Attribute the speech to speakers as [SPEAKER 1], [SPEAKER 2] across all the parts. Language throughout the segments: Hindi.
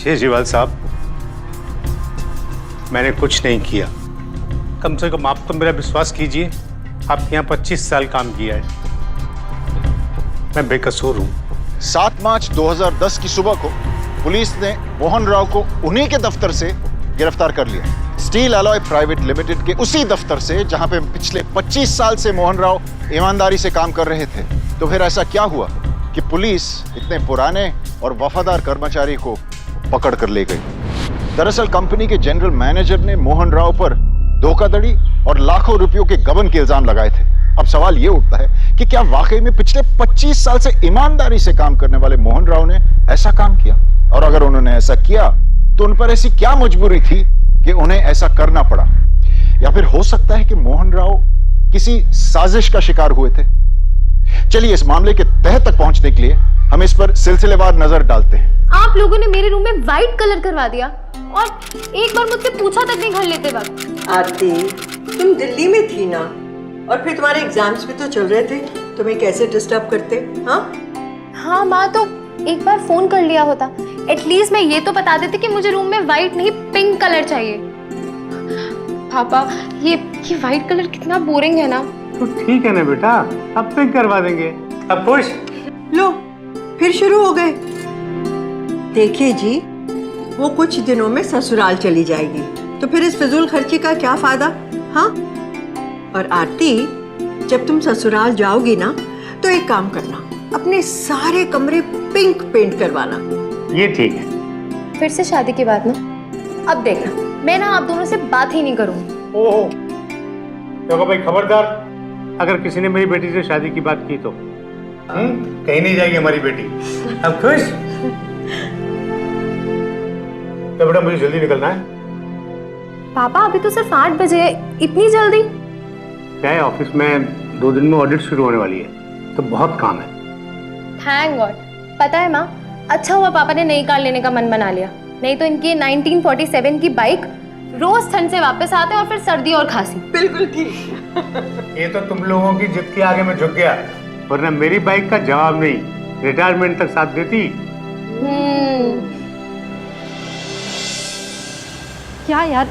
[SPEAKER 1] केजरीवाल साहब, मैंने कुछ नहीं किया। कम से कम आप तो मेरा विश्वास कीजिए, आपके यहाँ 25 साल काम किया है। मैं बेकसूर हूँ।
[SPEAKER 2] 7 मार्च 2010 की सुबह को पुलिस ने मोहन राव को उन्हीं के दफ्तर से गिरफ्तार कर लिया, स्टील अलॉय प्राइवेट लिमिटेड के उसी दफ्तर से जहां पे पिछले 25 साल से मोहन राव ईमानदारी से काम कर रहे थे। तो फिर ऐसा क्या हुआ कि पुलिस इतने पुराने और वफादार कर्मचारी को पकड़ कर ले गई? दरअसल कंपनी के जनरल मैनेजर ने मोहन राव पर धोखाधड़ी और लाखों रुपयों के गबन के इल्जाम लगाए थे। अब सवाल यह उठता है कि क्या वाकई में पिछले 25 साल से ईमानदारी से काम करने वाले मोहन राव ने ऐसा काम किया? और अगर उन्होंने ऐसा किया तो उन पर ऐसी क्या मजबूरी थी कि उन्हें ऐसा करना पड़ा? या फिर हो सकता है कि मोहन राव किसी साजिश का शिकार हुए थे? चलिए इस मामले के तह तक पहुंचने के लिए हम इस पर सिलसिलेवार नजर डालते हैं।
[SPEAKER 3] आप लोगों ने मेरे रूम में व्हाइट कलर करवा दिया और एक बार मुझसे पूछा तक नहीं घर लेते वक्त।
[SPEAKER 4] आरती, तुम दिल्ली में थी ना, और फिर तुम्हारे एग्जाम्स भी तो चल रहे थे, तुम्हें कैसे डिस्टर्ब करते?
[SPEAKER 3] हाँ माँ, तो एक बार फोन कर लिया होता, एटलीस्ट मैं ये तो बता देती कि मुझे रूम में व्हाइट नहीं पिंक कलर चाहिए। पापा, ये व्हाइट कलर कितना बोरिंग है ना।
[SPEAKER 1] तो ठीक है ना बेटा, अब पिंक करवा देंगे। अब खुश?
[SPEAKER 4] लो, फिर शुरू हो गए। देखिए जी, वो कुछ दिनों में ससुराल चली जाएगी, तो फिर इस फिजूल खर्ची का क्या फायदा? हाँ, और आरती, जब तुम ससुराल जाओगी ना, तो एक काम करना, अपने सारे कमरे पिंक पेंट करवाना।
[SPEAKER 1] ये ठीक है।
[SPEAKER 3] फिर से शादी के बाद ना, अब देखना, मैं ना आप दोनों से बात ही नहीं करूंगी।
[SPEAKER 1] ओहो, देखो भाई, खबरदार, अगर किसी ने मेरी बेटी से शादी की बात की तो कहीं नहीं जाएगी हमारी बेटी। अब खुश? तो बेटा मुझे जल्दी निकलना है।
[SPEAKER 3] पापा, अभी तो सिर्फ 8 बजे है, इतनी जल्दी?
[SPEAKER 1] क्या है, ऑफिस में 2 दिन में ऑडिट शुरू होने वाली है, तो बहुत काम है।
[SPEAKER 3] Thank God. पता है माँ, अच्छा हुआ पापा ने नई कार लेने का मन बना लिया, नहीं तो इनकी 1947 की बाइक रोज ठंड से वापस आते और फिर सर्दी और खांसी।
[SPEAKER 4] बिल्कुल ठीक।
[SPEAKER 1] ये तो तुम लोगों की जिद के आगे मैं झुक गया, वरना मेरी बाइक का जवाब नहीं, रिटायरमेंट तक साथ देती।
[SPEAKER 5] क्या यार,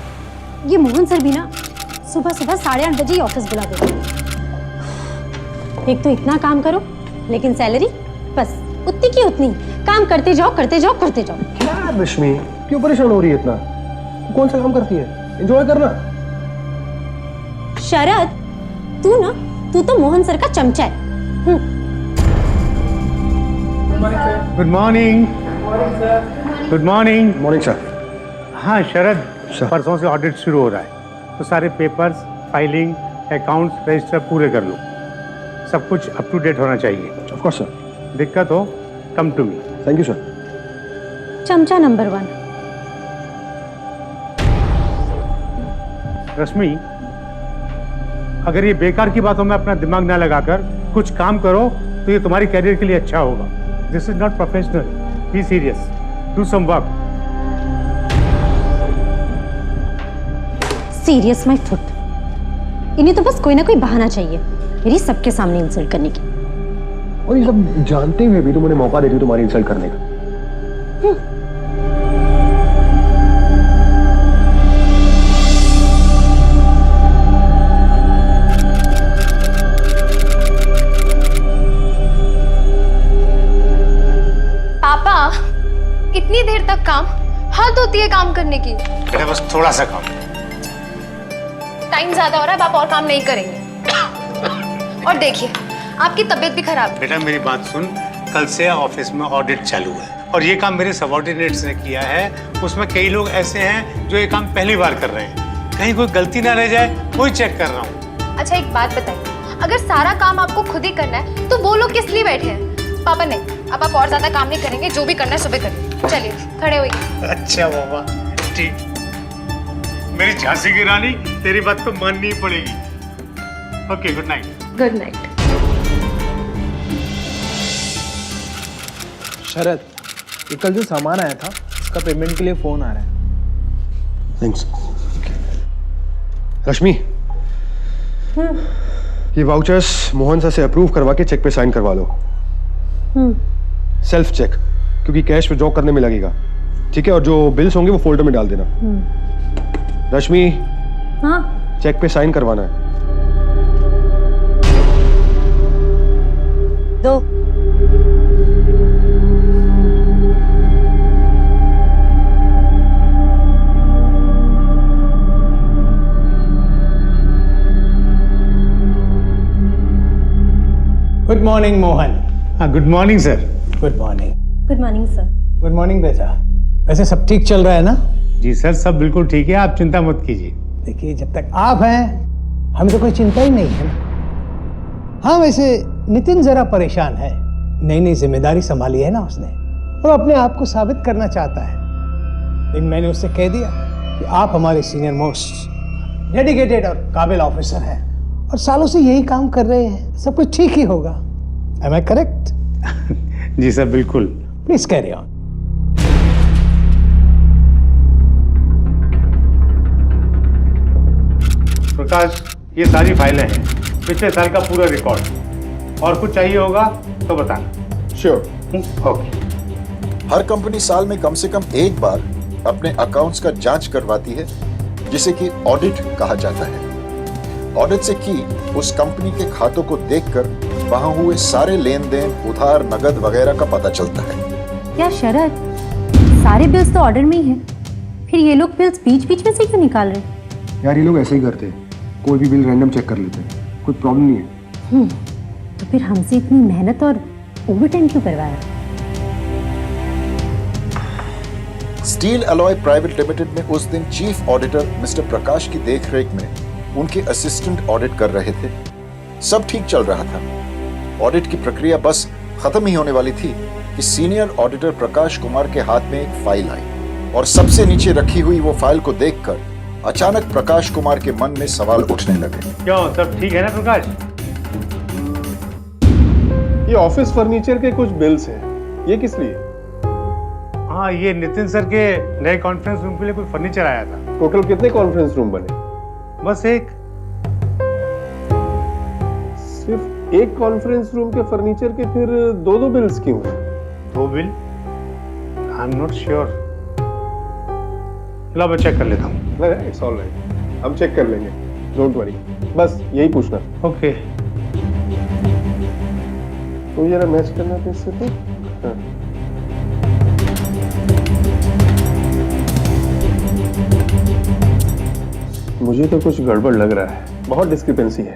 [SPEAKER 5] ये मोहन सर भी ना सुबह सुबह 8:30 बजे ही ऑफिस बुला देते। एक तो इतना काम करो, लेकिन सैलरी बस उतनी की उतनी। काम करते जाओ करते जाओ करते जाओ।
[SPEAKER 6] क्या रश्मि, क्यों परेशान हो रही है इतना? कौन सा काम करती है? एंजॉय करना।
[SPEAKER 5] शरद, तू तो मोहन सर का चमचा है।
[SPEAKER 1] Good morning. Good morning.
[SPEAKER 6] Morning sir.
[SPEAKER 1] हाँ शरद,
[SPEAKER 6] सर।
[SPEAKER 1] परसों से ऑडिट शुरू हो रहा है, तो सारे पेपर्स, फाइलिंग, अकाउंट्स, रजिस्टर पूरे कर लो। सब कुछ अप टू डेट होना चाहिए।
[SPEAKER 6] Of course sir.
[SPEAKER 1] दिक्कत हो come to me.
[SPEAKER 6] Thank you sir.
[SPEAKER 5] चमचा नंबर 1।
[SPEAKER 1] रश्मि, अगर ये बेकार की बातों में अपना दिमाग ना लगाकर कुछ काम करो तो ये तुम्हारी कैरियर के लिए अच्छा होगा। This is not professional, be serious, do some work.
[SPEAKER 5] Serious my foot. इन्हें तो बस कोई ना कोई बहाना चाहिए मेरी सबके सामने इंसल्ट करने की।
[SPEAKER 6] और ये सब जानते हुए भी तुम उन्हें मौका देती हो तुम्हारी इंसल्ट करने का।
[SPEAKER 3] पापा, इतनी देर तक काम? हद होती है काम करने की।
[SPEAKER 1] बेटा बस थोड़ा सा काम।
[SPEAKER 3] टाइम ज्यादा हो रहा है, आप और काम नहीं करेंगे। और देखिए, आपकी तबीयत भी खराब है।
[SPEAKER 1] बेटा मेरी बात सुन, कल से ऑफिस में ऑडिट चालू है और ये काम मेरे सबऑर्डिनेट्स ने किया है। उसमें कई लोग ऐसे हैं जो ये काम पहली बार कर रहे हैं, कहीं कोई गलती ना रह जाए, वही चेक कर रहा हूँ।
[SPEAKER 3] अच्छा एक बात बताइए, अगर सारा काम आपको खुद ही करना है तो वो लोग किस लिए बैठे हैं? पापा नहीं, अब आप और ज्यादा काम नहीं करेंगे, जो भी करना है सुबह करिए। चलिए खड़े होइए।
[SPEAKER 1] अच्छा बाबा, ठीक। मेरी झांसी की रानी, तेरी बात तो माननी ही पड़ेगी। Okay, good night.
[SPEAKER 3] Good night.
[SPEAKER 7] Sharad, ये कल जो सामान आया था उसका पेमेंट के लिए फोन आ रहा है।
[SPEAKER 6] थैंक्स। रश्मि, ये वाउचर्स मोहन सर से अप्रूव करवा के चेक पे साइन करवा लो। सेल्फ चेक, क्योंकि कैश विड्रॉ करने में लगेगा। ठीक है, और जो बिल्स होंगे वो फोल्डर में डाल देना। रश्मि,
[SPEAKER 5] हाँ
[SPEAKER 6] चेक पे साइन करवाना है।
[SPEAKER 5] दो।
[SPEAKER 8] Good morning Mohan.
[SPEAKER 1] हाँ, good morning sir.
[SPEAKER 8] Good morning.
[SPEAKER 5] Good morning sir.
[SPEAKER 8] Good morning बेटा। वैसे सब ठीक चल रहा है ना?
[SPEAKER 1] जी सर, सब बिल्कुल ठीक है, आप चिंता मत कीजिए।
[SPEAKER 8] देखिए, जब तक आप हैं हमें तो कोई चिंता ही नहीं है ना। हाँ, वैसे नितिन जरा परेशान है, नई नई जिम्मेदारी संभाली है ना उसने, वो अपने आप को साबित करना चाहता है। लेकिन मैंने उससे कह दिया कि आप हमारे सीनियर मोस्ट डेडिकेटेड और काबिल ऑफिसर हैं और सालों से यही काम कर रहे हैं, सब कुछ ठीक ही होगा। Am I correct?
[SPEAKER 1] जी सर, बिल्कुल।
[SPEAKER 8] Please carry on.
[SPEAKER 1] प्रकाश, ये सारी फाइलें हैं, पिछले साल का पूरा रिकॉर्ड, और कुछ चाहिए होगा तो बताना।
[SPEAKER 2] श्योर।
[SPEAKER 1] ओके।
[SPEAKER 2] हर कंपनी साल में कम से कम एक बार अपने अकाउंट्स का जांच करवाती है, जिसे कि ऑडिट कहा जाता है। ऑडिट से की उस कंपनी के खातों को देखकर वहां हुए सारे लेन देन, उधार, नगद वगैरह का पता चलता है।
[SPEAKER 5] क्या शरद, सारे बिल्स तो ऑर्डर में ही हैं, फिर ये लोग बिल्स बीच बीच में से क्यों निकाल रहे हैं?
[SPEAKER 6] यार ये लोग ऐसे ही करते हैं, कोई भी बिल रैंडम चेक कर लेते हैं, कोई प्रॉब्लम नहीं है।
[SPEAKER 5] तो फिर हमसे इतनी मेहनत और ओवरटाइम क्यों करवाया?
[SPEAKER 2] स्टील अलॉय प्राइवेट लिमिटेड में उस दिन चीफ ऑडिटर मिस्टर प्रकाश की देखरेख में उनके असिस्टेंट ऑडिट कर रहे थे। सब ठीक चल रहा था। ऑडिट की प्रक्रिया बस खत्म ही होने वाली थी कि सीनियर ऑडिटर प्रकाश कुमार के हाथ में एक फाइल आई और सबसे नीचे रखी हुई वो फाइल को देखकर अचानक प्रकाश कुमार के मन में सवाल उठने लगे।
[SPEAKER 1] क्यों, सब ठीक है ना प्रकाश?
[SPEAKER 6] ये ऑफिस फर्नीचर के कुछ बिल्स हैं, ये किस लिए?
[SPEAKER 1] हाँ, ये नितिन सर के नए कॉन्फ्रेंस रूम के लिए कोई फर्नीचर आया था।
[SPEAKER 6] टोटल कितने कॉन्फ्रेंस रूम बने?
[SPEAKER 1] बस एक।
[SPEAKER 6] सिर्फ एक कॉन्फ्रेंस रूम के फर्नीचर के फिर दो बिल्स क्यों हैं?
[SPEAKER 1] 2 bill? I am not sure. चलो मैं चेक कर लेता हूँ।
[SPEAKER 6] इट्स ऑल राइट, हम चेक कर लेंगे, डोंट वरी। बस यही पूछना।
[SPEAKER 1] ओके।
[SPEAKER 6] तो जरा मैच करना था इससे तो। हाँ। मुझे तो कुछ गड़बड़ लग रहा है, बहुत डिस्क्रिपेंसी है।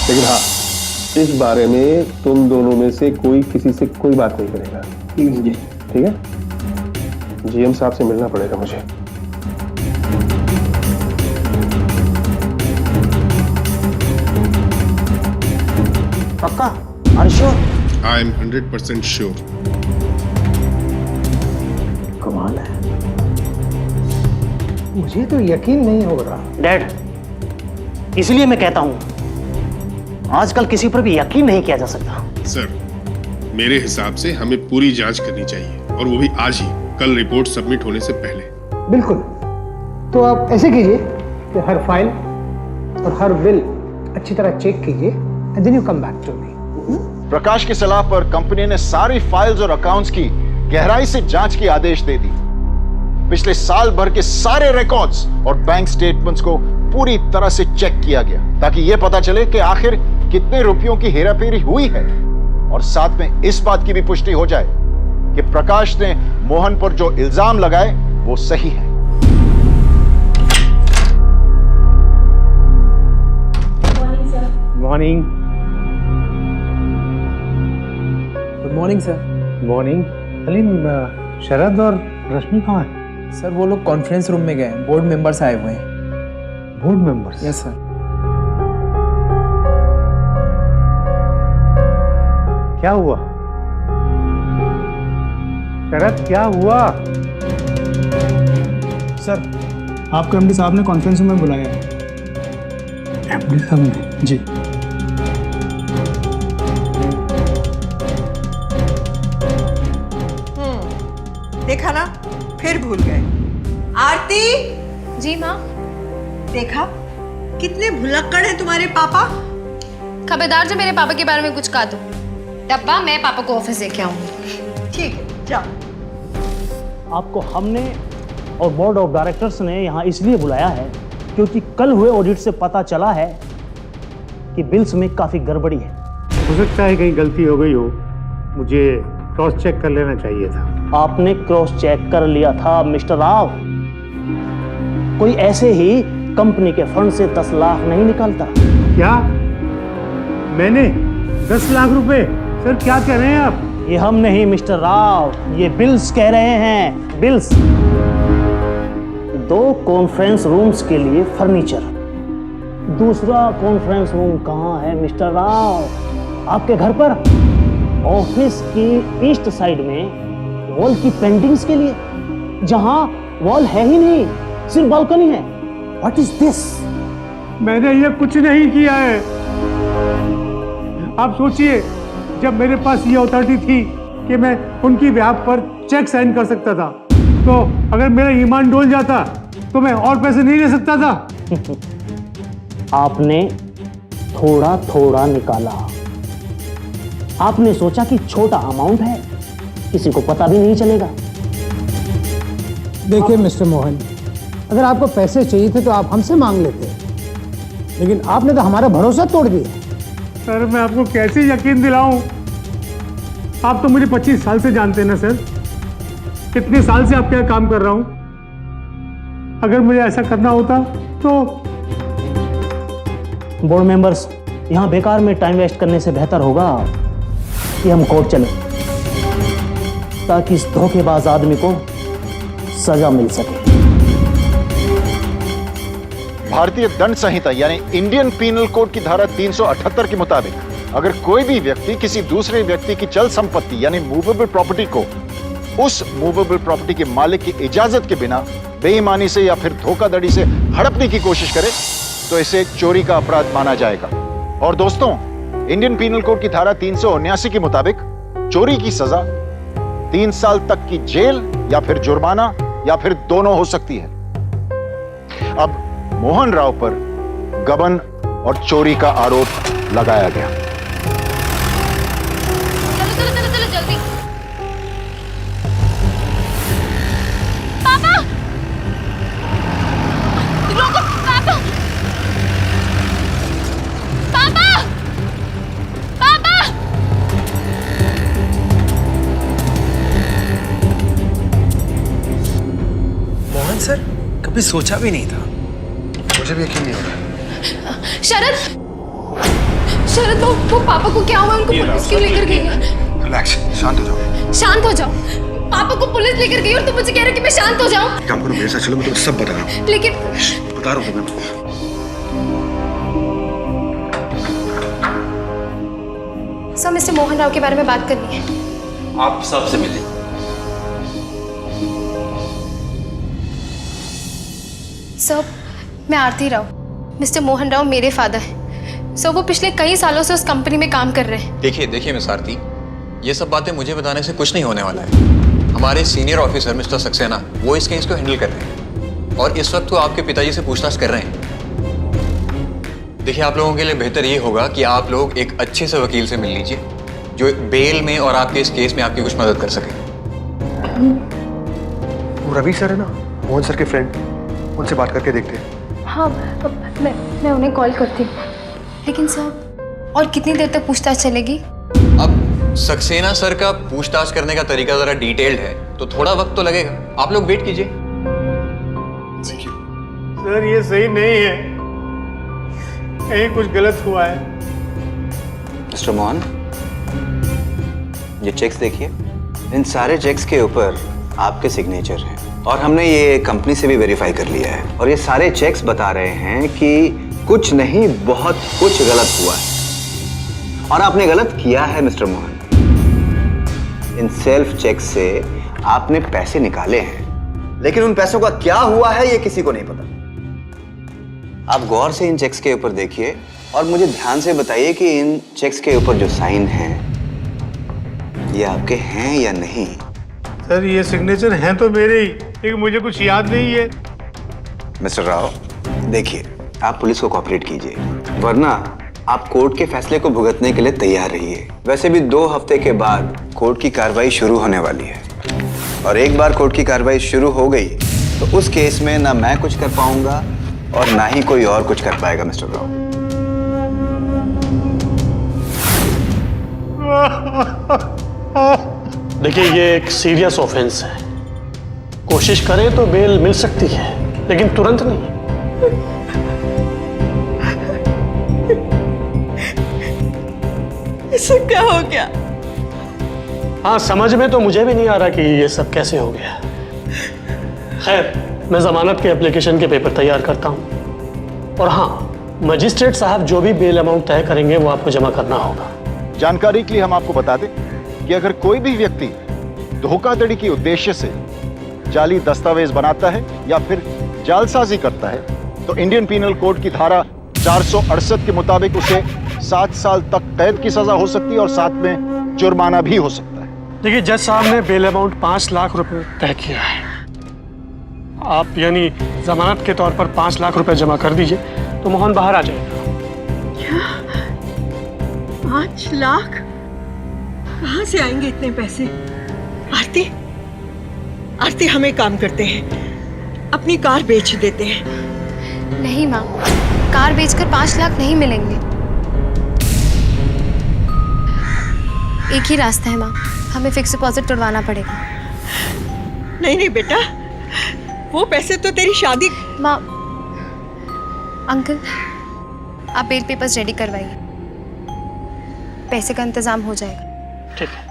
[SPEAKER 6] लेकिन हाँ, इस बारे में तुम दोनों में से कोई किसी से कोई बात नहीं करेगा, ठीक है? जीएम साहब से मिलना पड़ेगा मुझे।
[SPEAKER 9] पक्का? Are you sure?
[SPEAKER 10] I am 100% sure.
[SPEAKER 8] कमाल है, मुझे तो यकीन नहीं हो रहा।
[SPEAKER 9] डैड, इसलिए मैं कहता हूं आजकल किसी पर भी यकीन नहीं किया जा सकता।
[SPEAKER 10] सर, मेरे हिसाब से हमें पूरी जांच करनी चाहिए, और वो भी आज ही, कल रिपोर्ट सबमिट होने से पहले।
[SPEAKER 8] बिल्कुल। तो आप ऐसे कीजिए कि हर फाइल और हर बिल अच्छी तरह चेक कीजिए, and then you come back to me.
[SPEAKER 2] Prakash की सलाह पर कंपनी ने सारी फाइल्स और अकाउंट्स की गहराई से जांच के आदेश दे दी। पिछले साल भर के सारे रिकॉर्ड्स और बैंक स्टेटमेंट्स को पूरी तरह से चेक किया गया, ताकि यह पता चले कि आखिर कितने रुपयों की हेराफेरी हुई है, और साथ में इस बात की भी पुष्टि हो जाए कि प्रकाश ने मोहन पर जो इल्जाम लगाए वो सही है।
[SPEAKER 1] Morning.
[SPEAKER 7] Good morning sir.
[SPEAKER 1] Morning. Salim, Sharad और रश्मि कहाँ है?
[SPEAKER 7] सर वो लोग कॉन्फ्रेंस रूम में गए हैं, बोर्ड मेंबर्स आए हुए हैं।
[SPEAKER 1] Board members?
[SPEAKER 7] Yes sir.
[SPEAKER 1] क्या हुआ शरद, क्या हुआ?
[SPEAKER 7] सर, आपको एमडी साहब ने कॉन्फ्रेंस रूम में बुलाया है।
[SPEAKER 1] एमडी साहब ने?
[SPEAKER 7] जी।
[SPEAKER 4] देखा ना, फिर भूल गए। आरती,
[SPEAKER 3] जी माँ।
[SPEAKER 4] देखा कितने भुलक्कड़ हैं तुम्हारे पापा।
[SPEAKER 3] खबरदार जो मेरे पापा के बारे में कुछ कहा तो डब्बा मैं पापा को ऑफिस लेके आऊंगी।
[SPEAKER 4] ठीक है, जाओ।
[SPEAKER 9] आपको हमने और बोर्ड ऑफ डायरेक्टर्स ने यहाँ इसलिए बुलाया है क्योंकि कल हुए ऑडिट से पता चला है कि बिल्स में काफी गड़बड़ी है।
[SPEAKER 1] हो सकता है कहीं गलती हो गई हो, मुझे क्रॉस चेक कर लेना चाहिए था।
[SPEAKER 9] आपने क्रॉस चेक कर लिया था मिस्टर राव। कोई ऐसे ही कंपनी के फंड से 10 लाख नहीं निकालता।
[SPEAKER 1] क्या मैंने 10 लाख रुपए? सर क्या कह रहे हैं आप?
[SPEAKER 9] ये हम नहीं मिस्टर राव, ये बिल्स कह रहे हैं, बिल्स। 2 कॉन्फ्रेंस रूम्स के लिए फर्नीचर। दूसरा कॉन्फ्रेंस रूम कहाँ है मिस्टर राव? आपके घर पर। ऑफिस की ईस्ट साइड में वॉल की पेंटिंग्स के लिए, जहां वॉल है ही नहीं, सिर्फ बालकनी है। What is this?
[SPEAKER 1] मैंने ये कुछ नहीं किया है। आप सोचिए, जब मेरे पास ये अथॉरिटी थी कि मैं उनकी बिहाफ पर चेक साइन कर सकता था, तो अगर मेरा ईमान डोल जाता तो मैं और पैसे नहीं ले सकता था।
[SPEAKER 9] आपने थोड़ा थोड़ा निकाला। आपने सोचा कि छोटा अमाउंट है, किसी को पता भी नहीं चलेगा।
[SPEAKER 8] देखिए मिस्टर मोहन, अगर आपको पैसे चाहिए थे तो आप हमसे मांग लेते, लेकिन आपने तो हमारा भरोसा तोड़ दिया।
[SPEAKER 1] सर मैं आपको कैसे यकीन दिलाऊं? आप तो मुझे 25 साल से जानते हैं ना सर। कितने साल से आपके यहाँ काम कर रहा हूं। अगर मुझे ऐसा करना होता तो।
[SPEAKER 9] बोर्ड मेंबर्स, यहां बेकार में टाइम वेस्ट करने से बेहतर होगा कि हम कोर्ट चलें, ताकि इस धोखेबाज आदमी को सजा मिल सके।
[SPEAKER 2] भारतीय दंड संहिता यानी इंडियन पीनल कोड की धारा 378 के मुताबिक अगर कोई भी व्यक्ति किसी दूसरे व्यक्ति की चल संपत्ति यानी मूवेबल प्रॉपर्टी को उस मूवेबल प्रॉपर्टी के मालिक की इजाजत के बिना बेईमानी से या फिर धोखाधड़ी से हड़पने की कोशिश करे तो इसे चोरी का अपराध माना जाएगा। और दोस्तों, इंडियन पीनल कोड की धारा 379 के मुताबिक चोरी की सजा 3 साल तक की जेल या फिर जुर्माना या फिर दोनों हो सकती है। अब मोहन राव पर गबन और चोरी का आरोप लगाया गया।
[SPEAKER 3] चलो चलो चलो चलो जल्दी। पापा रोको, पापा पापा पापा।
[SPEAKER 7] मोहन सर, कभी सोचा भी नहीं था। मुझे भी यकीन नहीं हो रहा।
[SPEAKER 3] शरद वो पापा को क्या हुआ? उनको पुलिस क्यों लेकर गई है?
[SPEAKER 7] रिलैक्स, शांत हो जाओ।
[SPEAKER 3] शांत हो जाओ। पापा को पुलिस लेकर गई और तुम मुझे कह रहे हो कि मैं शांत हो जाऊं?
[SPEAKER 7] काम करो मेरे साथ, चलो मैं तुम्हें सब बता रहा हूँ।
[SPEAKER 3] लेकिन
[SPEAKER 7] बता रहा हूँ तुम्हें।
[SPEAKER 3] सर, मिस्टर मोहन राव के बारे में बात करनी है।
[SPEAKER 11] आप सबसे मिले।
[SPEAKER 3] सर, मैं आरती राव। मिस्टर मोहन राव मेरे फादर हैं। सर, वो पिछले कई सालों से उस कंपनी में काम कर रहे हैं।
[SPEAKER 11] देखिए मिस आरती, ये सब बातें मुझे बताने से कुछ नहीं होने वाला है। हमारे सीनियर ऑफिसर मिस्टर सक्सेना वो इस केस को हैंडल कर रहे हैं और इस वक्त वो आपके पिताजी से पूछताछ कर रहे हैं। देखिए, आप लोगों के लिए बेहतर ये होगा कि आप लोग एक अच्छे से वकील से मिल लीजिए जो बेल में और आपके इस केस में आपकी कुछ मदद कर सके।
[SPEAKER 7] वो रवि सर है ना, मोहन सर के फ्रेंड, उनसे बात करके देखते हैं।
[SPEAKER 3] हाँ, मैं उन्हें कॉल करती हूँ। लेकिन सर, और कितनी देर तक पूछताछ चलेगी?
[SPEAKER 11] अब सक्सेना सर का पूछताछ करने का तरीका जरा डिटेल्ड है तो थोड़ा वक्त तो लगेगा। आप लोग वेट कीजिए।
[SPEAKER 1] सर ये सही नहीं है, कहीं कुछ गलत हुआ है।
[SPEAKER 12] मिस्टर मोहन, ये चेक्स देखिए। इन सारे चेक्स के ऊपर आपके सिग्नेचर हैं और हमने ये कंपनी से भी वेरीफाई कर लिया है और ये सारे चेक्स बता रहे हैं कि कुछ नहीं बहुत कुछ गलत हुआ है और आपने गलत किया है मिस्टर मोहन। इन सेल्फ चेक से आपने पैसे निकाले हैं, लेकिन उन पैसों का क्या हुआ है ये किसी को नहीं पता। आप गौर से इन चेक्स के ऊपर देखिए और मुझे ध्यान से बताइए कि इन चेक्स के ऊपर जो साइन हैं ये आपके हैं या नहीं।
[SPEAKER 1] सर ये सिग्नेचर हैं तो मेरे ही, लेकिन मुझे कुछ याद नहीं है।
[SPEAKER 12] मिस्टर राव, देखिए, आप पुलिस को कोऑपरेट कीजिए, वरना आप कोर्ट के फैसले को भुगतने के लिए तैयार रहिए। वैसे भी 2 हफ्ते के बाद कोर्ट की कार्रवाई शुरू होने वाली है। और एक बार कोर्ट की कार्रवाई शुरू हो गई तो उस केस में ना मैं कुछ कर पाऊंगा और ना ही कोई और कुछ कर पाएगा मिस्टर राव।
[SPEAKER 9] देखिए, ये एक सीरियस ऑफेंस है। कोशिश करें तो बेल मिल सकती है, लेकिन तुरंत नहीं।
[SPEAKER 4] इसे क्या हो गया?
[SPEAKER 9] हाँ, समझ में तो मुझे भी नहीं आ रहा कि ये सब कैसे हो गया। खैर, मैं जमानत के एप्लीकेशन के पेपर तैयार करता हूँ। और हाँ, मजिस्ट्रेट साहब जो भी बेल अमाउंट तय करेंगे वो आपको जमा करना होगा।
[SPEAKER 2] जानकारी के लिए हम आपको बता दें कि अगर कोई भी व्यक्ति धोखाधड़ी के उद्देश्य से जाली दस्तावेज बनाता है या फिर जालसाजी करता है तो इंडियन पीनल कोड की धारा 468 के मुताबिक उसे 7 साल तक कैद की सजा हो सकती है और साथ में जुर्माना भी हो सकता है।
[SPEAKER 9] देखिए, जज साहब ने बेल अमाउंट 5 लाख रुपए तय किया है। आप यानी जमानत के तौर पर 5 लाख रुपए जमा कर दीजिए तो मोहन बाहर आ जाएगा।
[SPEAKER 4] 5 लाख? कहाँ से आएंगे इतने पैसे? आरती, हम एक काम करते हैं, अपनी कार बेच देते हैं।
[SPEAKER 3] नहीं माँ, कार बेचकर 5 लाख नहीं मिलेंगे। एक ही रास्ता है माँ, हमें फिक्स डिपॉजिट करवाना पड़ेगा।
[SPEAKER 4] नहीं बेटा, वो पैसे तो तेरी शादी।
[SPEAKER 3] माँ, अंकल आप बेल पेपर्स रेडी करवाइए, पैसे का इंतजाम हो जाएगा।
[SPEAKER 9] ठीक है।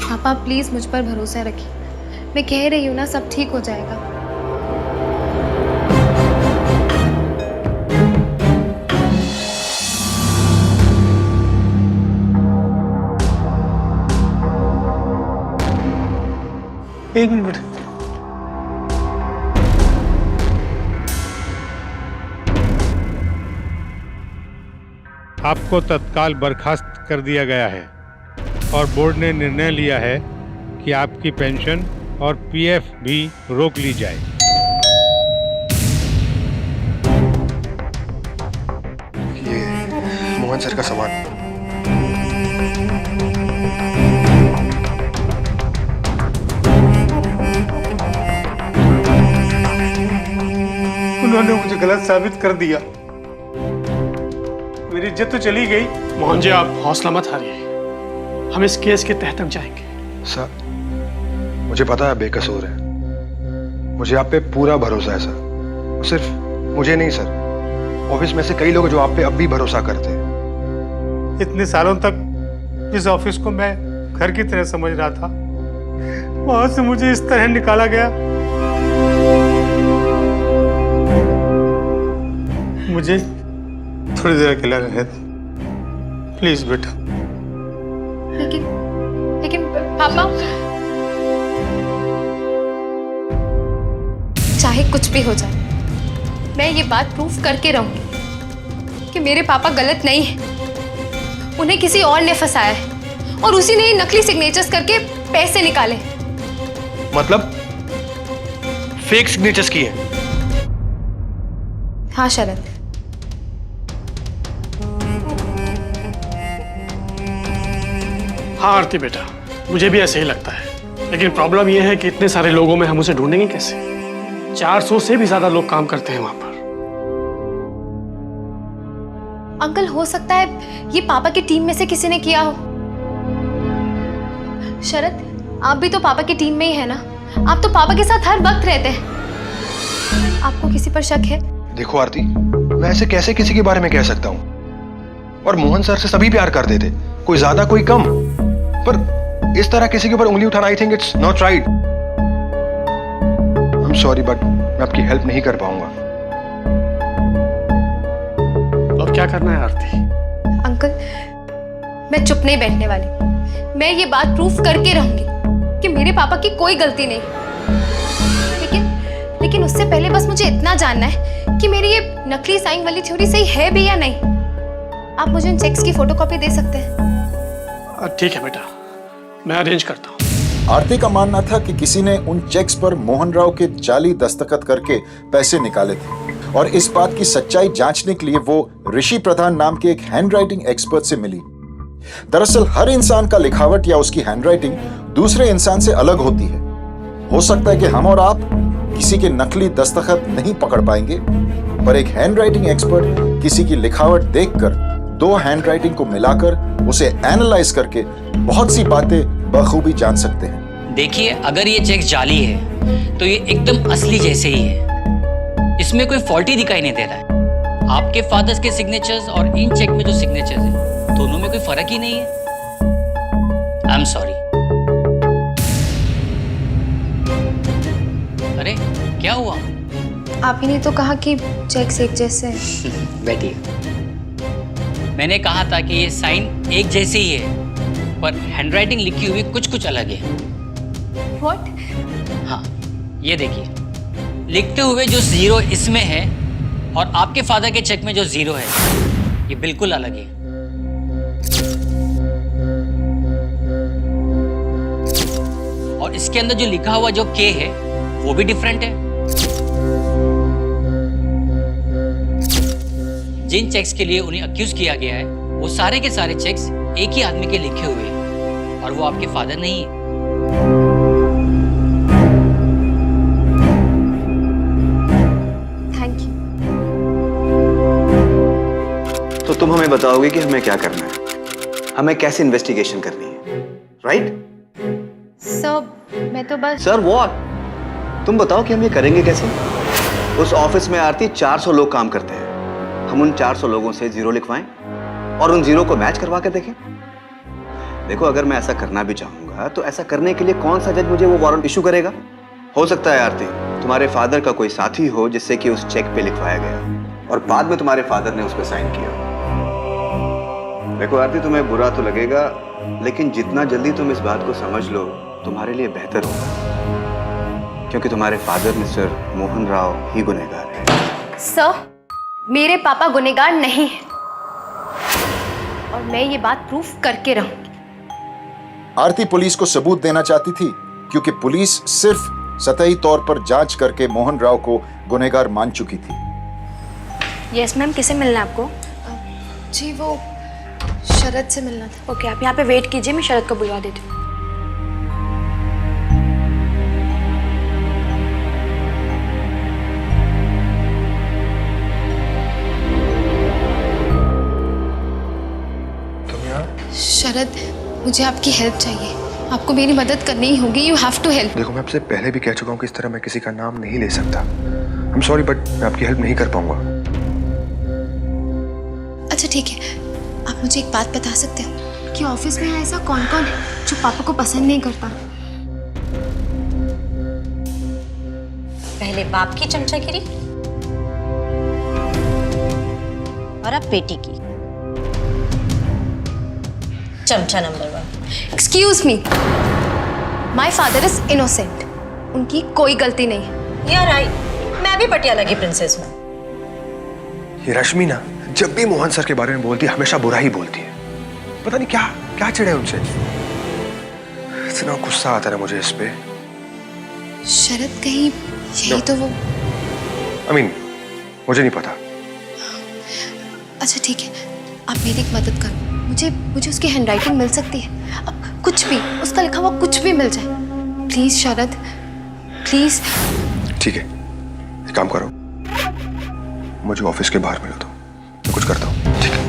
[SPEAKER 3] पापा प्लीज मुझ पर भरोसा रखिए, मैं कह रही हूँ ना, सब ठीक हो जाएगा।
[SPEAKER 1] एक मिनट। आपको तत्काल बर्खास्त कर दिया गया है और बोर्ड ने निर्णय लिया है कि आपकी पेंशन और पीएफ भी रोक ली जाए।
[SPEAKER 6] ये मोहन सर का सामान।
[SPEAKER 1] उन्होंने मुझे गलत साबित कर दिया, मेरी इज्जत तो चली गई।
[SPEAKER 9] मोहन जी, आप हौसला मत हारिए, हम इस केस के तह तक जाएंगे।
[SPEAKER 6] सर, मुझे पता है बेकसूर है, मुझे आप पे पूरा भरोसा है सर। सिर्फ मुझे नहीं सर, ऑफिस में से कई लोग जो आप पे अब भी भरोसा करते हैं।
[SPEAKER 1] इतने सालों तक जिस ऑफिस को मैं घर की तरह समझ रहा था, वहां से मुझे इस तरह निकाला गया। मुझे थोड़ी देर अकेला रहने दो प्लीज बेटा।
[SPEAKER 3] लेकिन पापा, चाहे कुछ भी हो जाए, मैं ये बात प्रूफ करके रहूंगी कि मेरे पापा गलत नहीं है। उन्हें किसी और ने फंसाया है और उसी ने नकली सिग्नेचर्स करके पैसे निकाले।
[SPEAKER 6] मतलब फेक सिग्नेचर्स किए?
[SPEAKER 3] हाँ शरद।
[SPEAKER 9] हाँ आरती बेटा, मुझे भी ऐसे ही लगता है, लेकिन प्रॉब्लम यह है कि इतने सारे लोगों में हम उसे ढूंढेंगे कैसे? 400 से भी ज्यादा लोग काम करते हैं वहां पर।
[SPEAKER 3] अंकल, हो सकता है ये पापा की टीम में से किसी ने किया हो। शरद, आप भी तो पापा की टीम में ही है ना? आप तो पापा के साथ हर वक्त रहते हैं। आपको किसी पर शक है?
[SPEAKER 6] देखो आरती, मैं ऐसे कैसे किसी के बारे में कह सकता हूँ? और मोहन सर से सभी प्यार करते थे, कोई ज्यादा कोई कम, पर इस तरह किसी के ऊपर उंगली उठाना, I think it's not right. I am sorry but मैं आपकी हेल्प नहीं कर पाऊंगा।
[SPEAKER 9] अब क्या करना है आरती?
[SPEAKER 3] अंकल, मैं चुप नहीं बैठने वाली। मैं ये बात प्रूफ करके रहूंगी कि मेरे पापा की कोई गलती नहीं। लेकिन उससे पहले बस मुझे इतना जानना है कि मेरी ये नकली साइन वाली थ्योरी सही है भी या नहीं। आप मुझे उन चेक्स की फोटोकॉपी दे सकते हैं?
[SPEAKER 9] ठीक है बेटा, मैं अरेंज करता हूँ।
[SPEAKER 2] आरती का मानना था कि किसी ने उन चेक्स पर मोहन राव के जाली दस्तखत करके पैसे निकाले थे और इस बात की सच्चाई जांचने के लिए वो ऋषि प्रधान नाम के एक हैंडराइटिंग एक्सपर्ट से मिली। दरअसल हर इंसान का लिखावट या उसकी हैंडराइटिंग दूसरे इंसान से अलग होती है। हो सकता है कि हम और आप किसी के नकली दस्तखत नहीं पकड़ पाएंगे, पर एक हैंडराइटिंग एक्सपर्ट किसी की लिखावट देखकर दो हैंडराइटिंग को मिलाकर उसे एनालाइज करके बहुत सी बातें बखूबी जान सकते हैं।
[SPEAKER 13] देखिए, अगर ये चेक जाली है तो ये एकदम असली जैसे ही है, इसमें कोई फॉल्ट ही दिखाई नहीं दे रहा है। आपके फादर्स के सिग्नेचर्स और इन चेक में जो सिग्नेचर्स हैं, दोनों में कोई फर्क ही नहीं है। I am sorry. अरे क्या हुआ?
[SPEAKER 3] आप ही ने तो कहा कि चेक्स एक जैसे हैं।
[SPEAKER 13] बैठिए। मैंने कहा था कि ये साइन एक जैसे ही है, पर हैंडराइटिंग लिखी हुई कुछ कुछ अलग है।
[SPEAKER 3] What?
[SPEAKER 13] हाँ, ये देखिए, लिखते हुए जो 0 इसमें है और आपके फादर के चेक में जो 0 है, ये बिल्कुल अलग है। और इसके अंदर जो लिखा हुआ जो K है, वो भी डिफरेंट है। जिन चेक्स के लिए उन्हें अक्यूज किया गया है, वो सारे के सारे चेक्स एक ही आदमी के लिखे हुए हैं और वो आपके फादर नहीं है।
[SPEAKER 3] Thank you.
[SPEAKER 12] तो तुम हमें बताओगे कि हमें क्या करना है, हमें कैसे इन्वेस्टिगेशन करनी है, राइट?
[SPEAKER 3] सर, मैं तो बस।
[SPEAKER 12] Sir what? तुम बताओ कि हम ये करेंगे कैसे? उस ऑफिस में आरती 400 लोग काम करते हैं। हम उन 400 लोगों से 0 लिखवाएं और उन 0 को मैच करवा कर देखें। देखो, अगर मैं ऐसा करना भी चाहूंगा तो ऐसा करने के लिए कौन सा जज मुझे वो वारंट इशू करेगा? हो सकता है आरती तुम्हारे फादर का कोई साथी हो जिससे कि उस चेक पे लिखवाया गया और बाद में तुम्हारे फादर ने उस पर साइन किया। देखो आरती, तुम्हें बुरा तो लगेगा, लेकिन जितना जल्दी तुम इस बात को समझ लो तुम्हारे लिए बेहतर होगा, क्योंकि तुम्हारे फादर मिस्टर मोहन राव ही गुनहगार है।
[SPEAKER 3] सर, मेरे पापा गुनहगार नहीं है और मैं ये बात प्रूफ करके रहूंगी।
[SPEAKER 2] आरती पुलिस को सबूत देना चाहती थी क्योंकि पुलिस सिर्फ सतही तौर पर जांच करके मोहन राव को गुनहगार मान चुकी थी।
[SPEAKER 14] यस मैम, किसे मिलना है आपको?
[SPEAKER 3] जी, वो शरद से मिलना था।
[SPEAKER 14] ओके, आप यहाँ पे वेट कीजिए, मैं शरद को बुलवा देती हूँ।
[SPEAKER 3] शरद, मुझे आपकी हेल्प चाहिए। आपको मेरी मदद करनी ही होगी। You have to help.
[SPEAKER 6] देखो, मैं आपसे पहले भी कह चुका हूँ कि इस तरह मैं किसी का नाम नहीं ले सकता। आई एम सॉरी, बट मैं आपकी हेल्प नहीं कर पाऊंगा।
[SPEAKER 3] अच्छा ठीक है, आप मुझे एक बात बता सकते हो कि ऑफिस में ऐसा कौन कौन है जो पापा को पसंद नहीं करता?
[SPEAKER 5] पहले बाप की चमचागिरी और अब बेटी की चमचा number 1।
[SPEAKER 3] Excuse me, my father is innocent. उनकी कोई गलती नहीं है।
[SPEAKER 5] यार आई, मैं भी पटियाला की प्रिंसेस हूँ।
[SPEAKER 6] ये रश्मि ना जब भी मोहन सर के बारे में बोलती है हमेशा बुरा ही बोलती है। पता नहीं क्या क्या चिढ़े उनसे। इतना गुस्सा आता है मुझे इस पे।
[SPEAKER 3] शरद, कहीं यही तो वो।
[SPEAKER 6] मुझे नहीं पता।
[SPEAKER 3] अच्छा ठीक है, आप मेरी एक मदद करो। मुझे उसकी हैंडराइटिंग मिल सकती है? अब कुछ भी, उसका लिखा हुआ कुछ भी मिल जाए, प्लीज शरद, प्लीज।
[SPEAKER 6] ठीक है, एक काम करो, मुझे ऑफिस के बाहर मिलो तो मैं कुछ करता हूँ। ठीक है।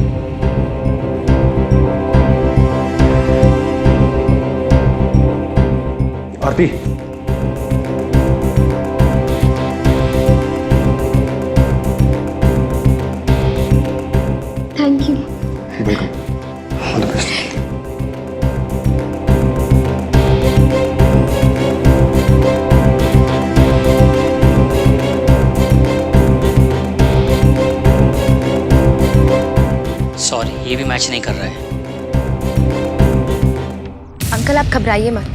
[SPEAKER 6] Aarti,
[SPEAKER 3] thank you.
[SPEAKER 6] Welcome. All the best.
[SPEAKER 13] Sorry, ये भी मैच नहीं कर रहा है।
[SPEAKER 3] अंकल, आप घबराइए मत।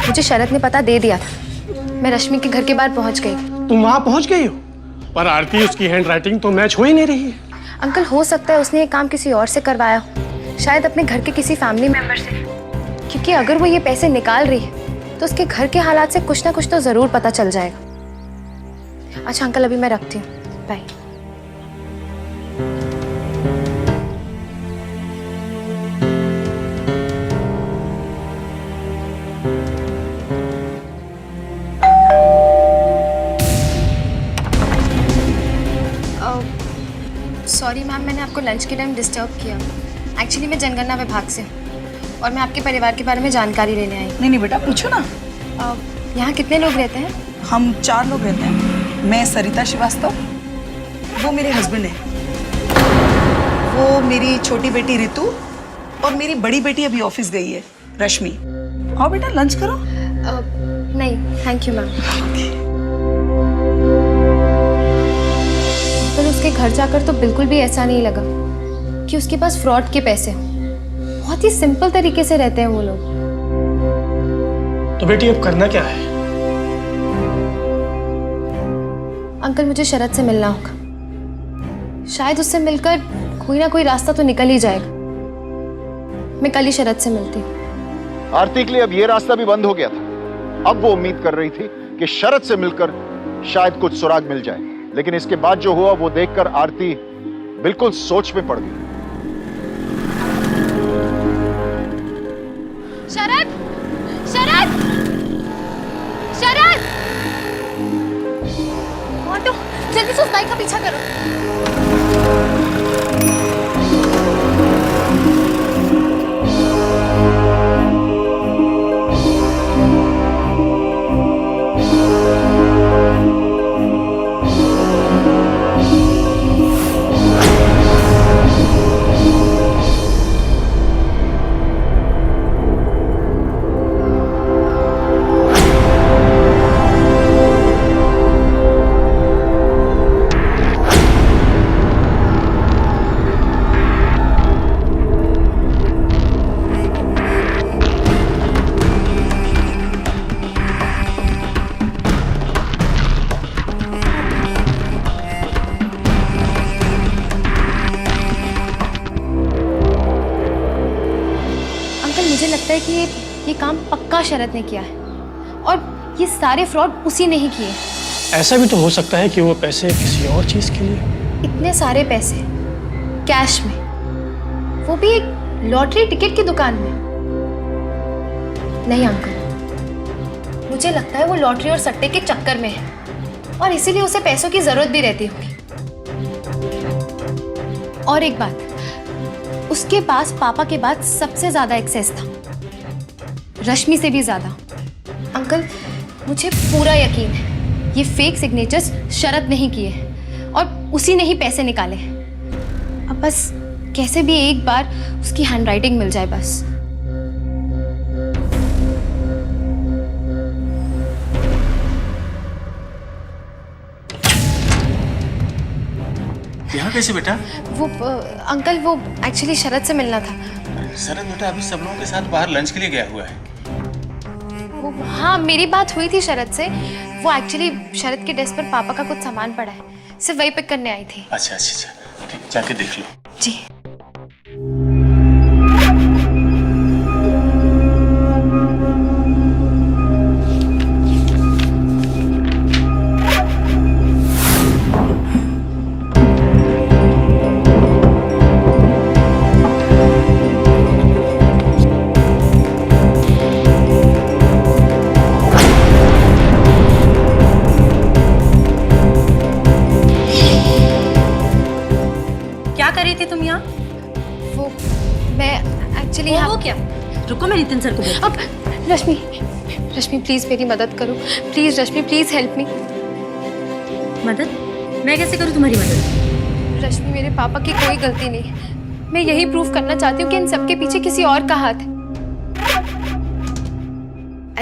[SPEAKER 3] मुझे शरद ने पता दे दिया था। मैं रश्मि के घर के बाहर पहुंच गई।
[SPEAKER 15] तुम वहां पहुंच गई हो? पर आरती, उसकी हैंडराइटिंग तो मैच हो ही नहीं रही है।
[SPEAKER 3] अंकल, हो सकता है उसने ये काम किसी और से करवाया हो, शायद अपने घर के किसी फैमिली मेंबर से। क्योंकि अगर वो ये पैसे निकाल रही है तो उसके घर के हालात से कुछ ना कुछ तो जरूर पता चल जाएगा। अच्छा अंकल, अभी मैं रखती हूँ, बाय। सॉरी मैम, मैंने आपको लंच के टाइम डिस्टर्ब किया। एक्चुअली मैं जनगणना विभाग से हूँ और मैं आपके परिवार के बारे में जानकारी लेने आई।
[SPEAKER 16] नहीं बेटा, पूछो ना।
[SPEAKER 3] यहाँ कितने लोग रहते हैं?
[SPEAKER 16] हम 4 लोग रहते हैं। मैं सरिता श्रीवास्तव, वो मेरे हस्बैंड है, वो मेरी छोटी बेटी रितु और मेरी बड़ी बेटी अभी ऑफिस गई है, रश्मि। आओ बेटा, लंच करो।
[SPEAKER 3] नहीं थैंक यू मैम। पर उसके घर जाकर तो बिल्कुल भी ऐसा नहीं लगा कि उसके पास फ्रॉड के पैसे हों। बहुत ही सिंपल तरीके से रहते हैं वो लोग।
[SPEAKER 15] तो बेटी अब करना क्या है?
[SPEAKER 3] अंकल, मुझे शरद से मिलना होगा। शायद उससे मिलकर कोई ना कोई रास्ता तो निकल ही जाएगा। मैं कल ही शरद से मिलती हूँ।
[SPEAKER 2] आरती के लिए अब ये रास्ता भी बंद हो गया था। अब वो उम्मीद कर रही थी कि शरद से मिलकर शायद कुछ सुराग मिल जाए, लेकिन इसके बाद जो हुआ वो देखकर आरती बिल्कुल सोच में पड़ गई।
[SPEAKER 3] शरद! शरद! शरद! ऑटो, जल्दी से उस बाइक का पीछा करो। मुझे लगता है कि ये काम पक्का शरद ने किया है और ये सारे फ्रॉड उसी ने ही किए।
[SPEAKER 15] ऐसा भी तो हो सकता है कि वो पैसे किसी और चीज के लिए।
[SPEAKER 3] इतने सारे पैसे कैश में, वो भी एक लॉटरी टिकट की दुकान में। नहीं अंकल, मुझे लगता है वो लॉटरी और सट्टे के चक्कर में है और इसीलिए उसे पैसों की जरूरत भी रहती होगी। और एक बात, उसके पास पापा के बाद सबसे ज्यादा एक्सेस था, रश्मि से भी ज्यादा। अंकल, मुझे पूरा यकीन है ये फेक सिग्नेचर्स शरद नहीं किए हैं और उसी ने ही पैसे निकाले हैं। अब बस कैसे भी एक बार उसकी हैंडराइटिंग मिल जाए बस।
[SPEAKER 17] यहाँ कैसे बेटा?
[SPEAKER 3] वो अंकल, वो एक्चुअली शरद से मिलना था।
[SPEAKER 17] शरद बेटा अभी सब लोगों के साथ बाहर लंच के लिए गया हुआ है।
[SPEAKER 3] वो, हाँ मेरी बात हुई थी शरद से। वो एक्चुअली शरद के डेस्क पर पापा का कुछ सामान पड़ा है, सिर्फ वही पिक करने आई थी।
[SPEAKER 17] अच्छा अच्छा अच्छा, ठीक, जाके देख लो।
[SPEAKER 3] जी।
[SPEAKER 5] वो क्या? रुको, मैं नितिन सर को बोलती हूँ।
[SPEAKER 3] अब रश्मि प्लीज मेरी मदद करो। Please Rashmi, please help me.
[SPEAKER 5] मदद? मैं कैसे करूँ तुम्हारी मदद?
[SPEAKER 3] रश्मि, मेरे पापा की कोई गलती नहीं। मैं यही प्रूफ करना चाहती हूँ कि इन सबके पीछे किसी और का हाथ है।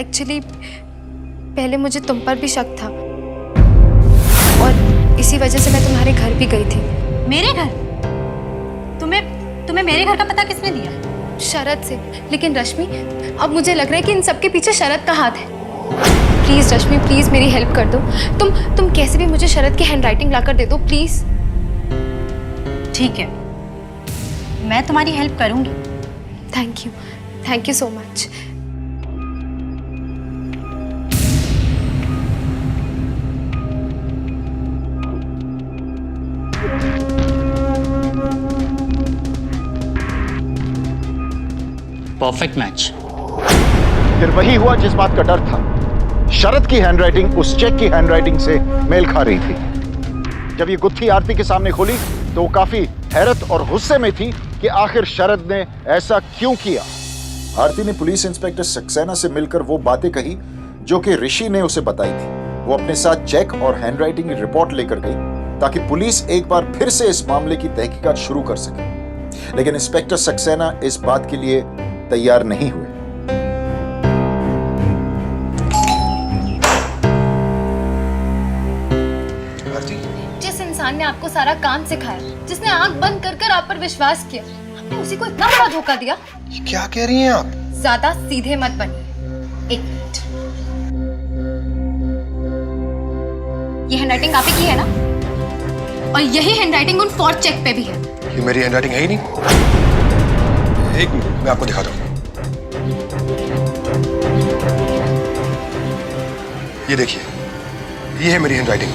[SPEAKER 3] एक्चुअली पहले मुझे तुम पर भी शक था और इसी वजह से मैं तुम्हारे घर भी गई थी।
[SPEAKER 5] मेरे घर? तुम्हें मेरे घर का पता किसने दिया?
[SPEAKER 3] शरद से। लेकिन रश्मि, अब मुझे लग रहा है कि इन सबके पीछे शरद का हाथ है। प्लीज रश्मि, प्लीज मेरी हेल्प कर दो। तुम कैसे भी मुझे शरद की हैंडराइटिंग लाकर दे दो प्लीज।
[SPEAKER 5] ठीक है, मैं तुम्हारी हेल्प करूंगी।
[SPEAKER 3] Thank you so much.
[SPEAKER 13] Perfect match.
[SPEAKER 2] फिर वही हुआ जिस बात का डर था। शरद की हैंडराइटिंग उस चेक की हैंडराइटिंग से मेल खा रही थी। जब ये गुत्थी आरती के सामने खोली तो वो काफी हैरत और गुस्से में थी कि आखिर शरद ने ऐसा क्यों किया।
[SPEAKER 18] आरती ने पुलिस इंस्पेक्टर सक्सेना से मिलकर वो बातें कही जो कि ऋषि ने उसे बताई थी। वो अपने साथ चेक और हैंडराइटिंग की रिपोर्ट लेकर गई ताकि पुलिस एक बार फिर से इस मामले की तहकीकात शुरू कर सके, लेकिन इंस्पेक्टर सक्सेना इस बात के लिए तैयार नहीं हुए।
[SPEAKER 3] जिस इंसान ने आपको सारा काम सिखाया, जिसने आंख बंद कर कर आप पर विश्वास किया, आपने उसी को इतना बड़ा धोखा दिया।
[SPEAKER 19] क्या कह रही हैं आप?
[SPEAKER 3] ज्यादा सीधे मत बनिए। एक मिनट, ये हैंडराइटिंग आप ही की है ना? और यही हैंडराइटिंग उन फॉर चेक पे भी है।
[SPEAKER 19] ये मेरी हैंडराइटिंग है ही नहीं। एक मिनट, मैं आपको दिखाता हूँ। ये देखिए, ये है मेरी हैंडराइटिंग।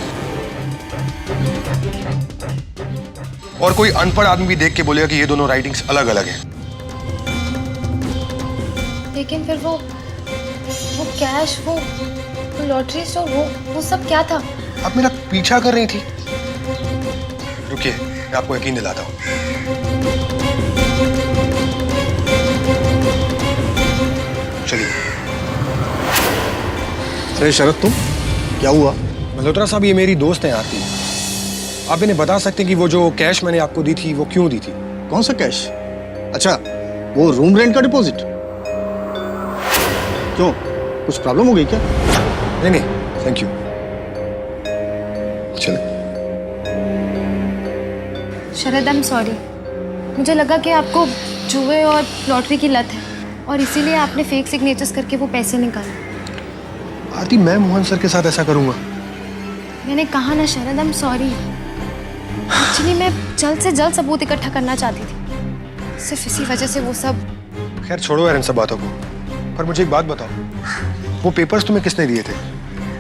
[SPEAKER 19] और कोई अनपढ़ आदमी भी देख के बोलेगा कि ये दोनों राइटिंग्स अलग अलग हैं।
[SPEAKER 3] लेकिन फिर वो कैश, वो लॉटरी स्टोर, वो सब क्या था?
[SPEAKER 19] आप मेरा पीछा कर रही थी। रुकिए, मैं आपको यकीन दिलाता हूँ। चलिए। अरे शरद, तुम क्या हुआ? मल्होत्रा साहब, ये मेरी दोस्त हैं आरती। आप इन्हें बता सकते हैं कि वो जो कैश मैंने आपको दी थी वो क्यों दी थी?
[SPEAKER 20] कौन सा कैश? अच्छा, वो रूम रेंट का डिपॉजिट। क्यों, कुछ प्रॉब्लम हो गई क्या?
[SPEAKER 19] नहीं नहीं, थैंक यू। चलो।
[SPEAKER 3] शरद, आई एम सॉरी। मुझे लगा कि आपको जुए और लॉटरी की लत है और इसीलिए आपने फेक सिग्नेचर्स करके वो पैसे निकाले।
[SPEAKER 19] आरती, मैं मोहन सर के साथ ऐसा करूंगा?
[SPEAKER 3] मैंने कहा ना शरद, आई एम सॉरी। एक्चुअली मैं जल्द से जल्द सबूत इकट्ठा करना चाहती थी, सिर्फ इसी वजह से वो सब।
[SPEAKER 19] खैर छोड़ो यार इन सब बातों को, पर मुझे एक बात बताओ, वो पेपर्स तुम्हें किसने दिए थे